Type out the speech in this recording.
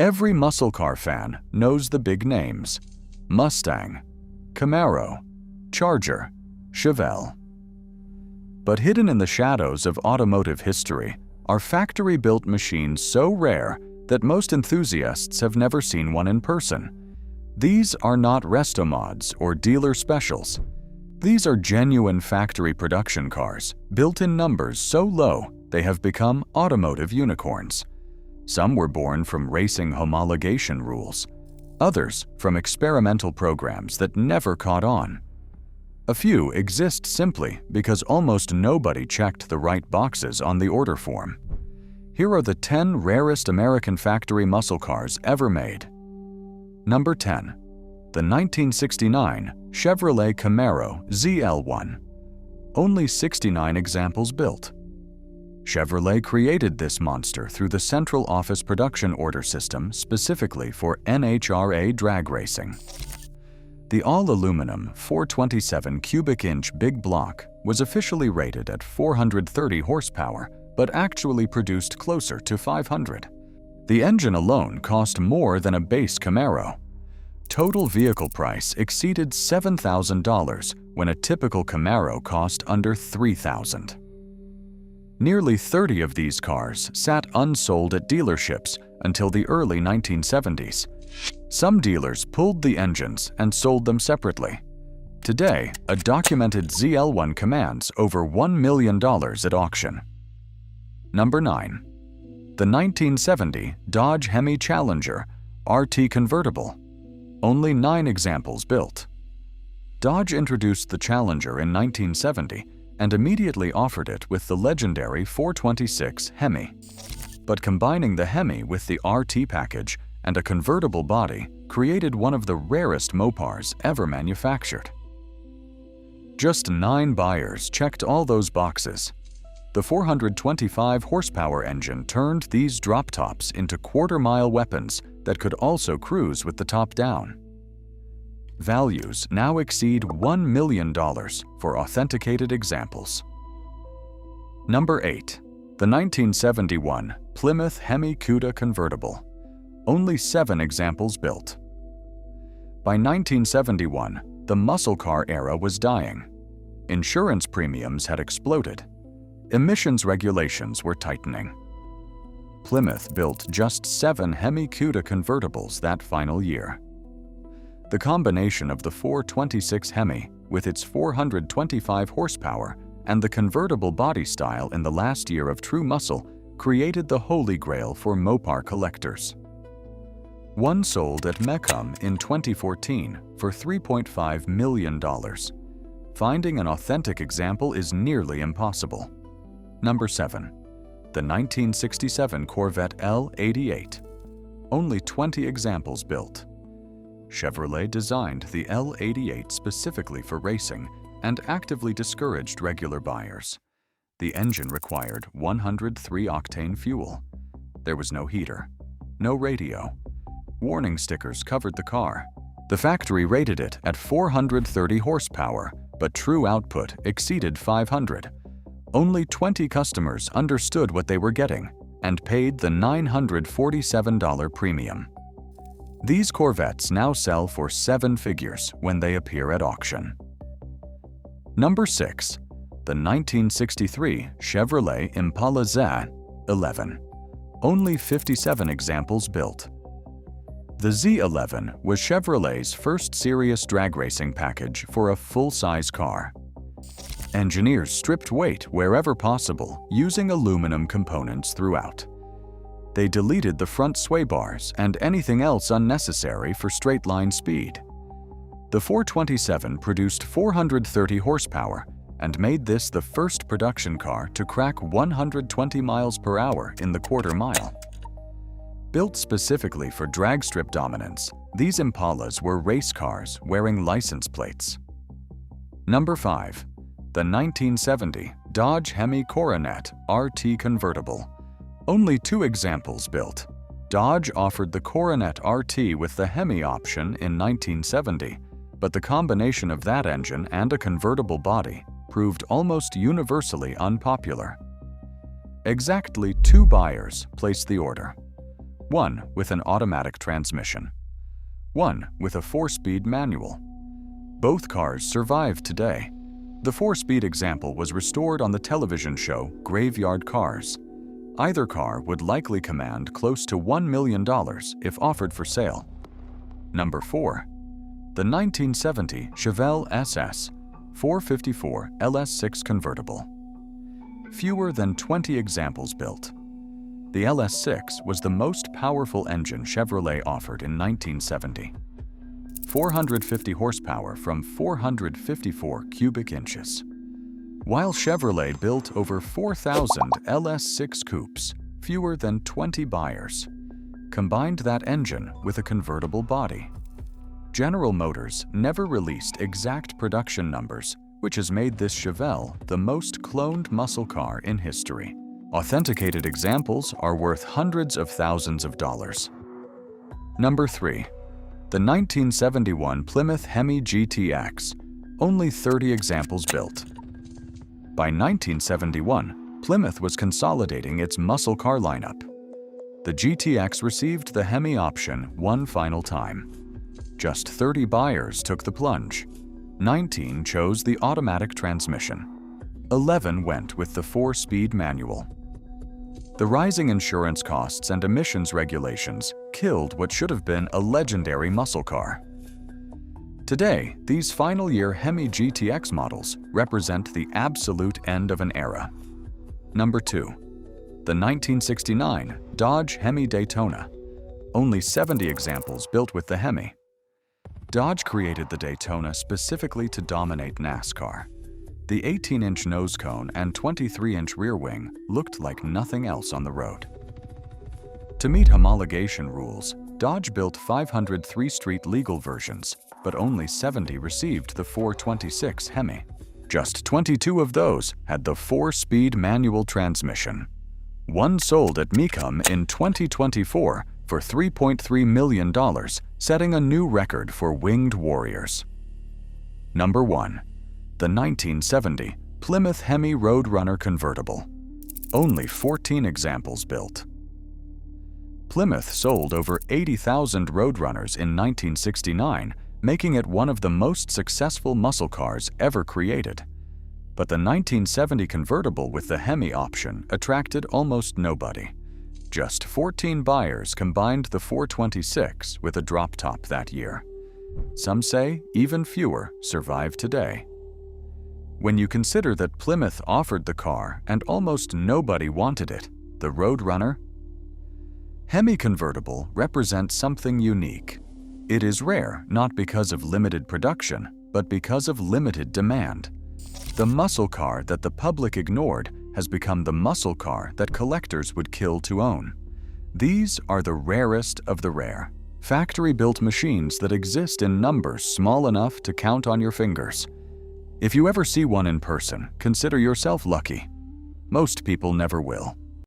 Every muscle car fan knows the big names: Mustang, Camaro, Charger, Chevelle. But hidden in the shadows of automotive history are factory-built machines so rare that most enthusiasts have never seen one in person. These are not resto mods or dealer specials. These are genuine factory production cars, built in numbers so low they have become automotive unicorns. Some were born from racing homologation rules, others from experimental programs that never caught on. A few exist simply because almost nobody checked the right boxes on the order form. Here are the 10 rarest American factory muscle cars ever made. Number 10. The 1969 Chevrolet Camaro ZL1. Only 69 examples built. Chevrolet created this monster through the Central Office Production Order System specifically for NHRA drag racing. The all-aluminum 427 cubic inch big block was officially rated at 430 horsepower, but actually produced closer to 500. The engine alone cost more than a base Camaro. Total vehicle price exceeded $7,000 when a typical Camaro cost under $3,000. Nearly 30 of these cars sat unsold at dealerships until the early 1970s. Some dealers pulled the engines and sold them separately. Today, a documented ZL1 commands over $1 million at auction. Number 9. The 1970 Dodge Hemi Challenger RT convertible. Only 9 examples built. Dodge introduced the Challenger in 1970 and immediately offered it with the legendary 426 Hemi. But combining the Hemi with the RT package and a convertible body created one of the rarest Mopars ever manufactured. Just 9 buyers checked all those boxes. The 425 horsepower engine turned these drop tops into quarter-mile weapons that could also cruise with the top down. Values now exceed $1 million for authenticated examples. Number 8. The 1971 Plymouth Hemi Cuda convertible. Only 7 examples built. By 1971, the muscle car era was dying. Insurance premiums had exploded. Emissions regulations were tightening. Plymouth built just 7 Hemi Cuda convertibles that final year. The combination of the 426 Hemi with its 425 horsepower and the convertible body style in the last year of true muscle created the holy grail for Mopar collectors. One sold at Mecum in 2014 for $3.5 million. Finding an authentic example is nearly impossible. Number 7. The 1967 Corvette L88. Only 20 examples built. Chevrolet designed the L88 specifically for racing and actively discouraged regular buyers. The engine required 103-octane fuel. There was no heater, no radio. Warning stickers covered the car. The factory rated it at 430 horsepower, but true output exceeded 500. Only 20 customers understood what they were getting and paid the $947 premium. These Corvettes now sell for 7 figures when they appear at auction. Number 6. The 1963 Chevrolet Impala ZL1. Only 57 examples built. The Z11 was Chevrolet's first serious drag racing package for a full-size car. Engineers stripped weight wherever possible using aluminum components throughout. They deleted the front sway bars and anything else unnecessary for straight-line speed. The 427 produced 430 horsepower and made this the first production car to crack 120 miles per hour in the quarter mile. Built specifically for drag strip dominance, these Impalas were race cars wearing license plates. Number 5. The 1970 Dodge Hemi Coronet RT convertible. Only 2 examples built. Dodge offered the Coronet RT with the Hemi option in 1970, but the combination of that engine and a convertible body proved almost universally unpopular. Exactly 2 buyers placed the order. one with an automatic transmission, one with a 4-speed manual. Both cars survive today. The 4-speed example was restored on the television show Graveyard Cars. Either car would likely command close to $1 million if offered for sale. Number 4. The 1970 Chevrolet SS 454 LS6 convertible. Fewer than 20 examples built. The LS6 was the most powerful engine Chevrolet offered in 1970. 450 horsepower from 454 cubic inches. While Chevrolet built over 4,000 LS6 coupes, fewer than 20 buyers combined that engine with a convertible body. General Motors never released exact production numbers, which has made this Chevelle the most cloned muscle car in history. Authenticated examples are worth hundreds of thousands of dollars. Number 3. The 1971 Plymouth Hemi GTX, only 30 examples built. By 1971, Plymouth was consolidating its muscle car lineup. The GTX received the Hemi option one final time. Just 30 buyers took the plunge. 19 chose the automatic transmission. 11 went with the 4-speed manual. The rising insurance costs and emissions regulations killed what should have been a legendary muscle car. Today, these final-year Hemi GTX models represent the absolute end of an era. Number 2. The 1969 Dodge Hemi Daytona, only 70 examples built with the Hemi. Dodge created the Daytona specifically to dominate NASCAR. The 18-inch nose cone and 23-inch rear wing looked like nothing else on the road. To meet homologation rules, Dodge built 503 street legal versions, but only 70 received the 426 Hemi. Just 22 of those had the 4-speed manual transmission. One sold at Mecum in 2024 for $3.3 million, setting a new record for winged warriors. Number 1. The 1970 Plymouth Hemi Roadrunner convertible. Only 14 examples built. Plymouth sold over 80,000 Roadrunners in 1969, making it one of the most successful muscle cars ever created. But the 1970 convertible with the Hemi option attracted almost nobody. Just 14 buyers combined the 426 with a drop top that year. Some say even fewer survive today. When you consider that Plymouth offered the car and almost nobody wanted it, the Roadrunner, Hemi convertible represents something unique. It is rare not because of limited production, but because of limited demand. The muscle car that the public ignored has become the muscle car that collectors would kill to own. These are the rarest of the rare. Factory-built machines that exist in numbers small enough to count on your fingers. If you ever see one in person, consider yourself lucky. Most people never will.